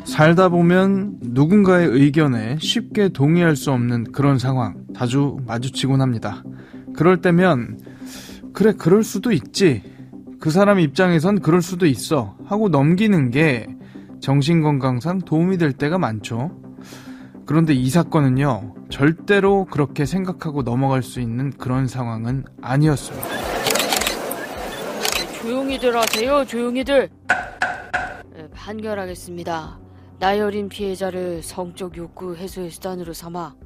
살다 보면 누군가의 의견에 쉽게 동의할 수 없는 그런 상황 자주 마주치곤 합니다. 그럴 때면 그래, 그럴 수도 있지, 그 사람 입장에선 그럴 수도 있어 하고 넘기는 게 정신건강상 도움이 될 때가 많죠. 그런데 이 사건은요, 절대로 그렇게 생각하고 넘어갈 수 있는 그런 상황은 아니었습니다. 조용히들 하세요, 조용히들. 판결하겠습니다. 나이 어린 피해자를 성적 욕구 해소의 수단으로 삼아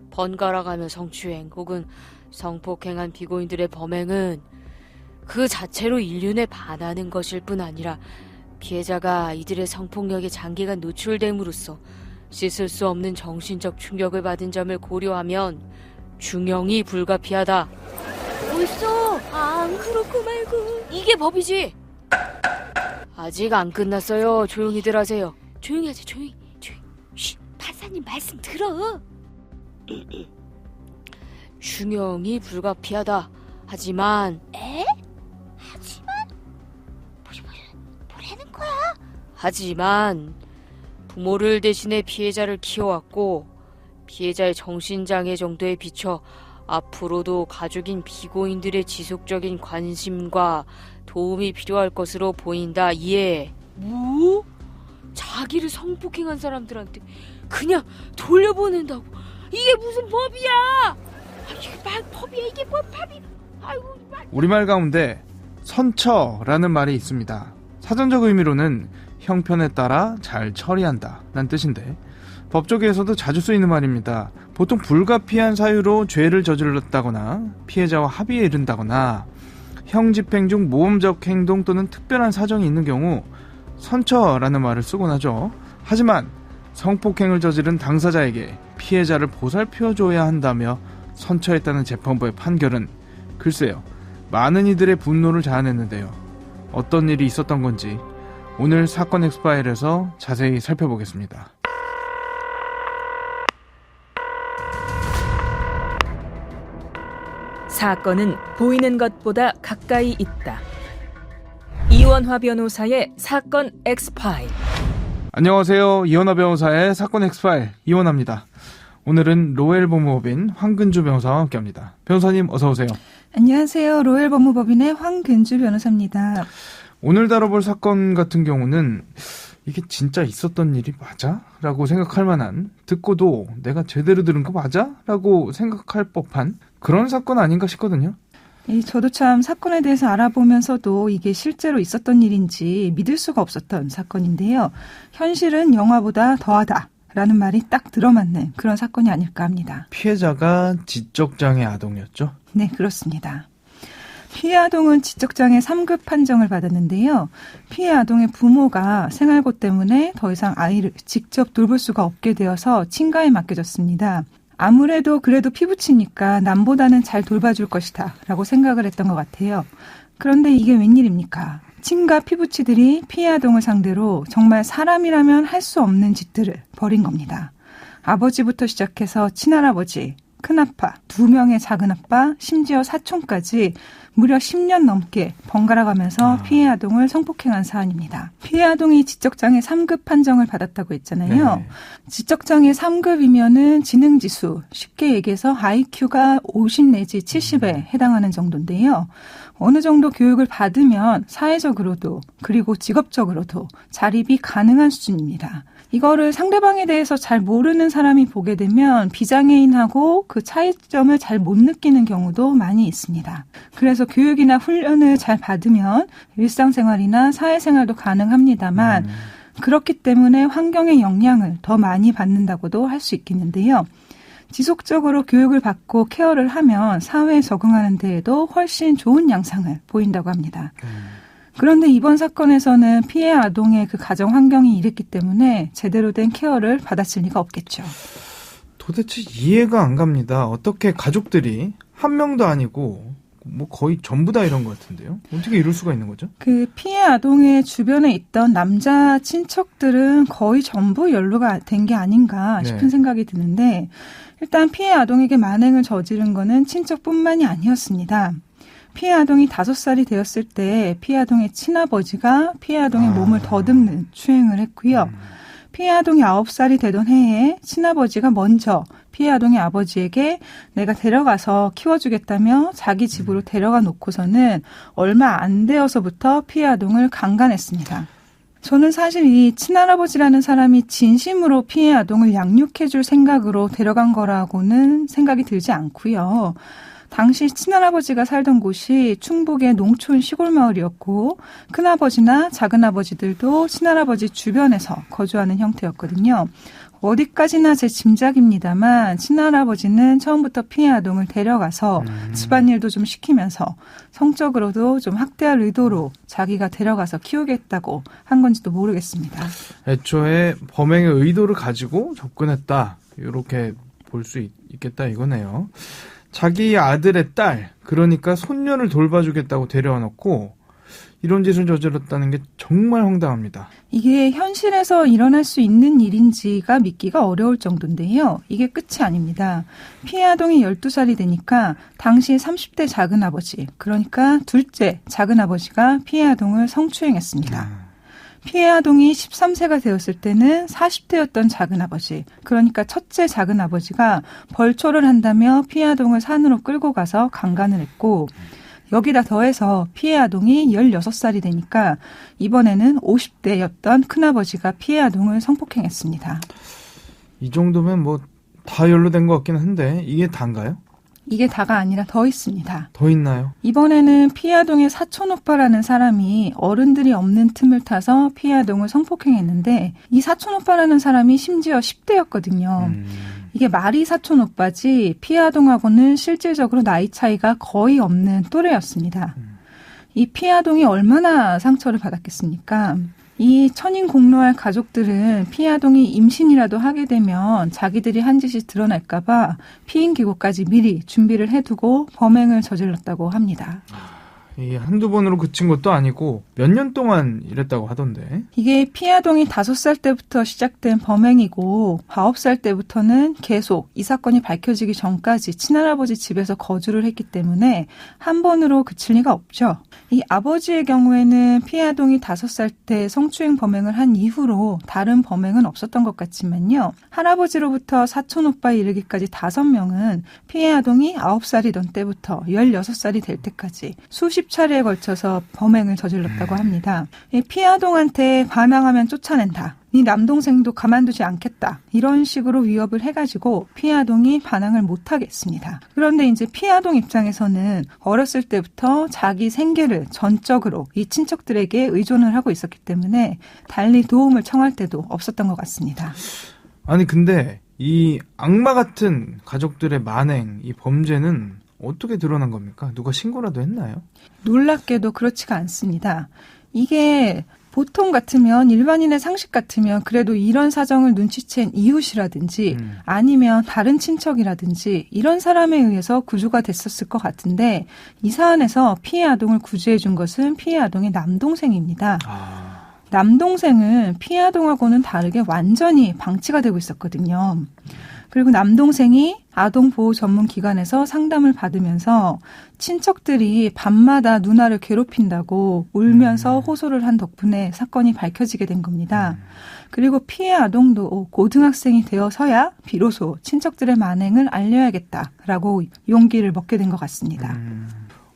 번갈아가며 성추행 혹은 성폭행한 피고인들의 범행은 그 자체로 인륜에 반하는 것일 뿐 아니라 피해자가 이들의 성폭력에 장기간 노출됨으로써 씻을 수 없는 정신적 충격을 받은 점을 고려하면 중형이 불가피하다. 벌써 안 그렇고 말고 이게 법이지. 아직 안 끝났어요. 조용히들 하세요. 조용히 하세요. 조용히. 쉿, 판사님 말씀 들어. 중형이 불가피하다. 하지만 뭐라는 거야? 하지만 부모를 대신해 피해자를 키워왔고 피해자의 정신장애 정도에 비춰 앞으로도 가족인 피고인들의 지속적인 관심과 도움이 필요할 것으로 보인다. 이해. 뭐? 자기를 성폭행한 사람들한테 그냥 돌려보낸다고? 이게 무슨 법이야? 이게 법이야. 이게 뭐 법이? 아이고. 우리말 가운데 선처라는 말이 있습니다. 사전적 의미로는 형편에 따라 잘 처리한다 라는 뜻인데, 법조계에서도 자주 쓰이는 말입니다. 보통 불가피한 사유로 죄를 저질렀다거나 피해자와 합의에 이른다거나 형 집행 중 모험적 행동 또는 특별한 사정이 있는 경우 선처라는 말을 쓰곤 하죠. 하지만 성폭행을 저지른 당사자에게 피해자를 보살펴줘야 한다며 선처했다는 재판부의 판결은 글쎄요, 많은 이들의 분노를 자아냈는데요. 어떤 일이 있었던 건지 오늘 사건 엑스파일에서 자세히 살펴보겠습니다. 사건은 보이는 것보다 가까이 있다. 이원화 변호사의 사건 엑스파일. 안녕하세요. 이원화 변호사의 사건 엑스파일 이원화입니다. 오늘은 로엘 법무법인 황근주 변호사와 함께합니다. 변호사님 어서 오세요. 안녕하세요. 로엘 법무법인의 황근주 변호사입니다. 오늘 다뤄볼 사건 같은 경우는 이게 진짜 있었던 일이 맞아? 라고 생각할 만한, 듣고도 내가 제대로 들은 거 맞아? 라고 생각할 법한 그런 사건 아닌가 싶거든요. 저도 참 사건에 대해서 알아보면서도 이게 실제로 있었던 일인지 믿을 수가 없었던 사건인데요. 현실은 영화보다 더하다 라는 말이 딱 들어맞는 그런 사건이 아닐까 합니다. 피해자가 지적장애 아동이었죠? 네, 그렇습니다. 피해 아동은 지적장애 3급 판정을 받았는데요. 피해 아동의 부모가 생활고 때문에 더 이상 아이를 직접 돌볼 수가 없게 되어서 친가에 맡겨졌습니다. 아무래도 그래도 피부치니까 남보다는 잘 돌봐줄 것이다 라고 생각을 했던 것 같아요. 그런데 이게 웬일입니까? 친가 피부치들이 피해 아동을 상대로 정말 사람이라면 할 수 없는 짓들을 벌인 겁니다. 아버지부터 시작해서 친할아버지, 큰아빠, 2명의 작은아빠, 심지어 사촌까지 무려 10년 넘게 번갈아가면서 피해 아동을 성폭행한 사안입니다. 피해 아동이 지적장애 3급 판정을 받았다고 했잖아요. 네. 지적장애 3급이면은 지능지수, 쉽게 얘기해서 IQ가 50 내지 70에 해당하는 정도인데요. 어느 정도 교육을 받으면 사회적으로도 그리고 직업적으로도 자립이 가능한 수준입니다. 이거를 상대방에 대해서 잘 모르는 사람이 보게 되면 비장애인하고 그 차이점을 잘 못 느끼는 경우도 많이 있습니다. 그래서 교육이나 훈련을 잘 받으면 일상생활이나 사회생활도 가능합니다만 그렇기 때문에 환경의 영향을 더 많이 받는다고도 할 수 있겠는데요. 지속적으로 교육을 받고 케어를 하면 사회에 적응하는 데에도 훨씬 좋은 양상을 보인다고 합니다. 그런데 이번 사건에서는 피해 아동의 그 가정 환경이 이랬기 때문에 제대로 된 케어를 받았을 리가 없겠죠. 도대체 이해가 안 갑니다. 어떻게 가족들이 한 명도 아니고 뭐 거의 전부 다 이런 것 같은데요. 어떻게 이럴 수가 있는 거죠? 그 피해 아동의 주변에 있던 남자 친척들은 거의 전부 연루가 된 게 아닌가 싶은 생각이 드는데, 일단 피해 아동에게 만행을 저지른 거는 친척뿐만이 아니었습니다. 피해 아동이 5살이 되었을 때 피해 아동의 친아버지가 피해 아동의 몸을 더듬는 추행을 했고요. 피해 아동이 9살이 되던 해에 친아버지가 먼저 피해 아동의 아버지에게 내가 데려가서 키워주겠다며 자기 집으로 데려가 놓고서는 얼마 안 되어서부터 피해 아동을 강간했습니다. 저는 사실 이 친할아버지라는 사람이 진심으로 피해 아동을 양육해줄 생각으로 데려간 거라고는 생각이 들지 않고요. 당시 친할아버지가 살던 곳이 충북의 농촌 시골 마을이었고 큰아버지나 작은아버지들도 친할아버지 주변에서 거주하는 형태였거든요. 어디까지나 제 짐작입니다만 친할아버지는 처음부터 피해 아동을 데려가서 집안일도 좀 시키면서 성적으로도 좀 학대할 의도로 자기가 데려가서 키우겠다고 한 건지도 모르겠습니다. 애초에 범행의 의도를 가지고 접근했다. 이렇게 볼 수 있겠다 이거네요. 자기 아들의 딸, 그러니까 손녀를 돌봐주겠다고 데려와 놓고 이런 짓을 저질렀다는 게 정말 황당합니다. 이게 현실에서 일어날 수 있는 일인지가 믿기가 어려울 정도인데요. 이게 끝이 아닙니다. 피해 아동이 12살이 되니까 당시 30대 작은아버지, 그러니까 둘째 작은아버지가 피해 아동을 성추행했습니다. 피해 아동이 13세가 되었을 때는 40대였던 작은아버지, 그러니까 첫째 작은아버지가 벌초를 한다며 피해 아동을 산으로 끌고 가서 강간을 했고 여기다 더해서 피해 아동이 16살이 되니까 이번에는 50대였던 큰아버지가 피해 아동을 성폭행했습니다. 이 정도면 뭐 다 연루된 것 같긴 한데 이게 다인가요? 이게 다가 아니라 더 있습니다. 더 있나요? 이번에는 피해 아동의 사촌 오빠라는 사람이 어른들이 없는 틈을 타서 피해 아동을 성폭행했는데 이 사촌 오빠라는 사람이 심지어 10대였거든요. 이게 말이 사촌 오빠지 피해 아동하고는 실질적으로 나이 차이가 거의 없는 또래였습니다. 이 피해 아동이 얼마나 상처를 받았겠습니까? 이 천인공노할 가족들은 피해 아동이 임신이라도 하게 되면 자기들이 한 짓이 드러날까 봐 피임기고까지 미리 준비를 해두고 범행을 저질렀다고 합니다. 이게 한두 번으로 그친 것도 아니고 몇 년 동안 이랬다고 하던데. 이게 피해 아동이 5살 때부터 시작된 범행이고 9살 때부터는 계속 이 사건이 밝혀지기 전까지 친할아버지 집에서 거주를 했기 때문에 한 번으로 그칠 리가 없죠. 이 아버지의 경우에는 피해 아동이 5살 때 성추행 범행을 한 이후로 다른 범행은 없었던 것 같지만요. 할아버지로부터 사촌 오빠에 이르기까지 5명은 피해 아동이 9살이던 때부터 16살이 될 때까지 수십 차례에 걸쳐서 범행을 저질렀다고 합니다. 이 피해 아동한테 반항하면 쫓아낸다. 네 남동생도 가만두지 않겠다. 이런 식으로 위협을 해가지고 피해 아동이 반항을 못하겠습니다. 그런데 이제 피해 아동 입장에서는 어렸을 때부터 자기 생계를 전적으로 이 친척들에게 의존을 하고 있었기 때문에 달리 도움을 청할 때도 없었던 것 같습니다. 아니 근데 이 악마 같은 가족들의 만행, 이 범죄는 어떻게 드러난 겁니까? 누가 신고라도 했나요? 놀랍게도 그렇지가 않습니다. 이게 보통 같으면 일반인의 상식 같으면 그래도 이런 사정을 눈치챈 이웃이라든지 아니면 다른 친척이라든지 이런 사람에 의해서 구조가 됐었을 것 같은데 이 사안에서 피해 아동을 구조해 준 것은 피해 아동의 남동생입니다. 남동생은 피해 아동하고는 다르게 완전히 방치가 되고 있었거든요. 그리고 남동생이 아동보호 전문기관에서 상담을 받으면서 친척들이 밤마다 누나를 괴롭힌다고 울면서 호소를 한 덕분에 사건이 밝혀지게 된 겁니다. 그리고 피해 아동도 고등학생이 되어서야 비로소 친척들의 만행을 알려야겠다라고 용기를 먹게 된 것 같습니다.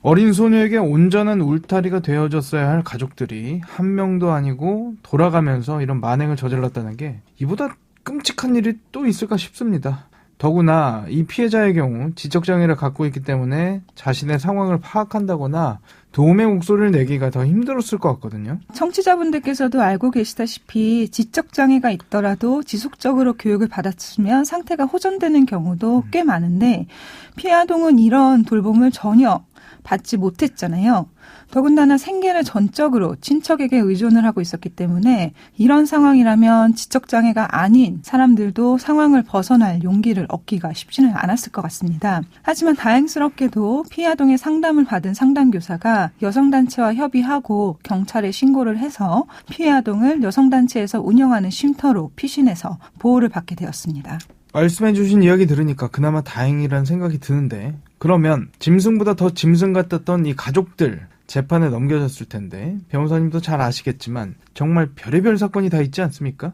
어린 소녀에게 온전한 울타리가 되어줬어야 할 가족들이 한 명도 아니고 돌아가면서 이런 만행을 저질렀다는 게 이보다 끔찍한 일이 또 있을까 싶습니다. 더구나 이 피해자의 경우 지적장애를 갖고 있기 때문에 자신의 상황을 파악한다거나 도움의 목소리를 내기가 더 힘들었을 것 같거든요. 청취자분들께서도 알고 계시다시피 지적장애가 있더라도 지속적으로 교육을 받았으면 상태가 호전되는 경우도 꽤 많은데 피해 아동은 이런 돌봄을 전혀 받지 못했잖아요. 더군다나 생계를 전적으로 친척에게 의존을 하고 있었기 때문에 이런 상황이라면 지적장애가 아닌 사람들도 상황을 벗어날 용기를 얻기가 쉽지는 않았을 것 같습니다. 하지만 다행스럽게도 피해 아동의 상담을 받은 상담교사가 여성단체와 협의하고 경찰에 신고를 해서 피해 아동을 여성단체에서 운영하는 쉼터로 피신해서 보호를 받게 되었습니다. 말씀해 주신 이야기 들으니까 그나마 다행이라는 생각이 드는데 그러면 짐승보다 더 짐승 같았던 이 가족들 재판에 넘겨졌을 텐데 변호사님도 잘 아시겠지만 정말 별의별 사건이 다 있지 않습니까?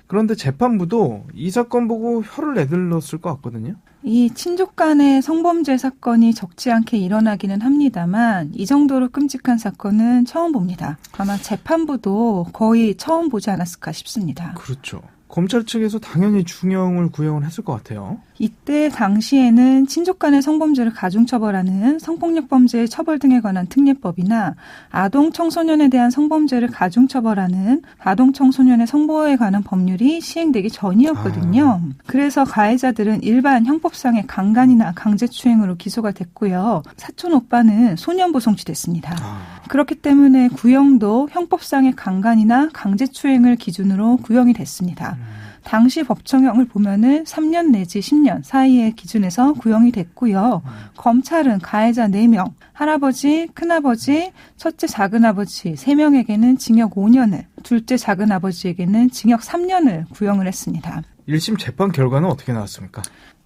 그런데 재판부도 이 사건 보고 혀를 내둘렀을 것 같거든요. 이 친족 간의 성범죄 사건이 적지 않게 일어나기는 합니다만 이 정도로 끔찍한 사건은 처음 봅니다. 아마 재판부도 거의 처음 보지 않았을까 싶습니다. 그렇죠. 검찰 측에서 당연히 중형을 구형을 했을 것 같아요. 이때 당시에는 친족 간의 성범죄를 가중처벌하는 성폭력범죄의 처벌 등에 관한 특례법이나 아동 청소년에 대한 성범죄를 가중처벌하는 아동 청소년의 성보호에 관한 법률이 시행되기 전이었거든요. 그래서 가해자들은 일반 형법상의 강간이나 강제추행으로 기소가 됐고요. 사촌 오빠는 소년부 송치됐습니다. 그렇기 때문에 구형도 형법상의 강간이나 강제추행을 기준으로 구형이 됐습니다. 당시 법정형을 보면은 3년 내지 10년 사이의 기준에서 구형이 됐고요. 검찰은 가해자 4명, 할아버지, 큰아버지, 첫째 작은아버지 3명에게는 징역 5년을, 둘째 작은아버지에게는 징역 3년을 구형을 했습니다. 1심 재판 결과는 어떻게 나왔습니까?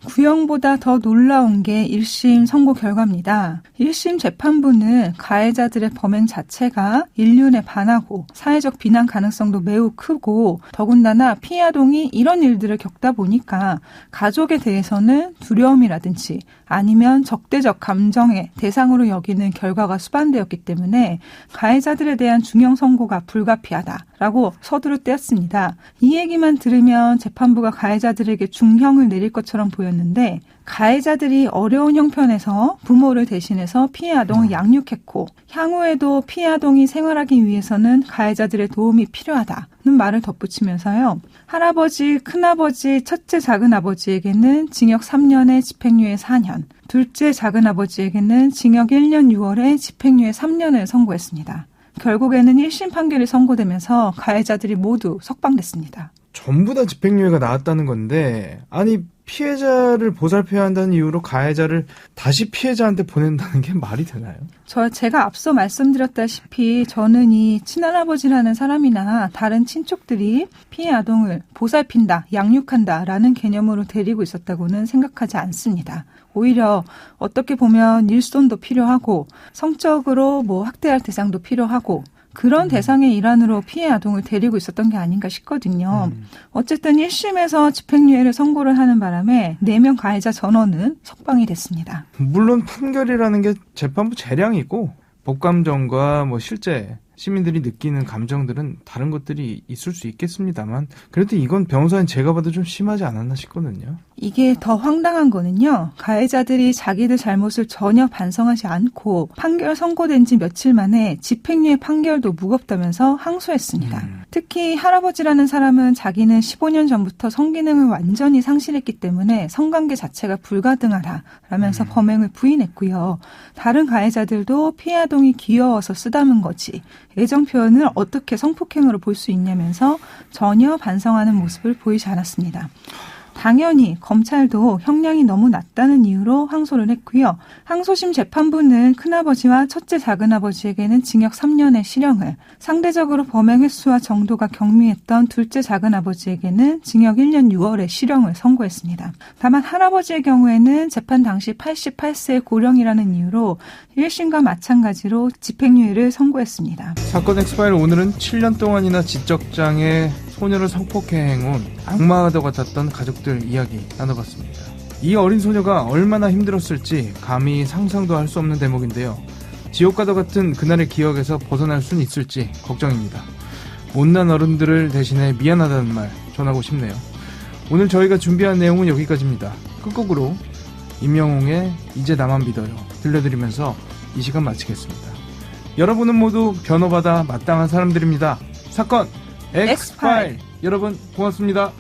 구형보다 더 놀라운 게 1심 선고 결과입니다. 1심 재판부는 가해자들의 범행 자체가 인륜에 반하고 사회적 비난 가능성도 매우 크고 더군다나 피해 아동이 이런 일들을 겪다 보니까 가족에 대해서는 두려움이라든지 아니면 적대적 감정의 대상으로 여기는 결과가 수반되었기 때문에 가해자들에 대한 중형 선고가 불가피하다라고 서두를 떼었습니다. 이 얘기만 들으면 재판부가 가해자들에게 중형을 내릴 것처럼 보였는데 가해자들이 어려운 형편에서 부모를 대신해서 피해 아동을 양육했고 향후에도 피해 아동이 생활하기 위해서는 가해자들의 도움이 필요하다는 말을 덧붙이면서요. 할아버지, 큰아버지, 첫째 작은아버지에게는 징역 3년에 집행유예 4년, 둘째 작은아버지에게는 징역 1년 6월에 집행유예 3년을 선고했습니다. 결국에는 1심 판결이 선고되면서 가해자들이 모두 석방됐습니다. 전부 다 집행유예가 나왔다는 건데 아니 피해자를 보살펴야 한다는 이유로 가해자를 다시 피해자한테 보낸다는 게 말이 되나요? 제가 앞서 말씀드렸다시피 저는 이 친할아버지라는 사람이나 다른 친족들이 피해 아동을 보살핀다, 양육한다라는 개념으로 데리고 있었다고는 생각하지 않습니다. 오히려 어떻게 보면 일손도 필요하고 성적으로 학대할 대상도 필요하고 그런 대상의 일환으로 피해 아동을 데리고 있었던 게 아닌가 싶거든요. 어쨌든 1심에서 집행유예를 선고를 하는 바람에 4명 가해자 전원은 석방이 됐습니다. 물론 판결이라는 게 재판부 재량이고 법감정과 실제 시민들이 느끼는 감정들은 다른 것들이 있을 수 있겠습니다만 그래도 이건 변호사님 제가 봐도 좀 심하지 않았나 싶거든요. 이게 더 황당한 거는요. 가해자들이 자기들 잘못을 전혀 반성하지 않고 판결 선고된 지 며칠 만에 집행유예 판결도 무겁다면서 항소했습니다. 특히 할아버지라는 사람은 자기는 15년 전부터 성기능을 완전히 상실했기 때문에 성관계 자체가 불가능하다라면서 범행을 부인했고요. 다른 가해자들도 피해 아동이 귀여워서 쓰다문 거지. 애정 표현을 어떻게 성폭행으로 볼 수 있냐면서 전혀 반성하는 모습을 보이지 않았습니다. 당연히 검찰도 형량이 너무 낮다는 이유로 항소를 했고요. 항소심 재판부는 큰아버지와 첫째 작은아버지에게는 징역 3년의 실형을, 상대적으로 범행 횟수와 정도가 경미했던 둘째 작은아버지에게는 징역 1년 6월의 실형을 선고했습니다. 다만 할아버지의 경우에는 재판 당시 88세의 고령이라는 이유로 1심과 마찬가지로 집행유예를 선고했습니다. 사건 엑스파일 오늘은 7년 동안이나 지적장애 소녀를 성폭행해온 악마와도 같았던 가족들 이야기 나눠봤습니다. 이 어린 소녀가 얼마나 힘들었을지 감히 상상도 할 수 없는 대목인데요. 지옥과도 같은 그날의 기억에서 벗어날 수는 있을지 걱정입니다. 못난 어른들을 대신해 미안하다는 말 전하고 싶네요. 오늘 저희가 준비한 내용은 여기까지입니다. 끝곡으로 임영웅의 이제 나만 믿어요 들려드리면서 이 시간 마치겠습니다. 여러분은 모두 변호받아 마땅한 사람들입니다. 사건 엑스파일 여러분 고맙습니다.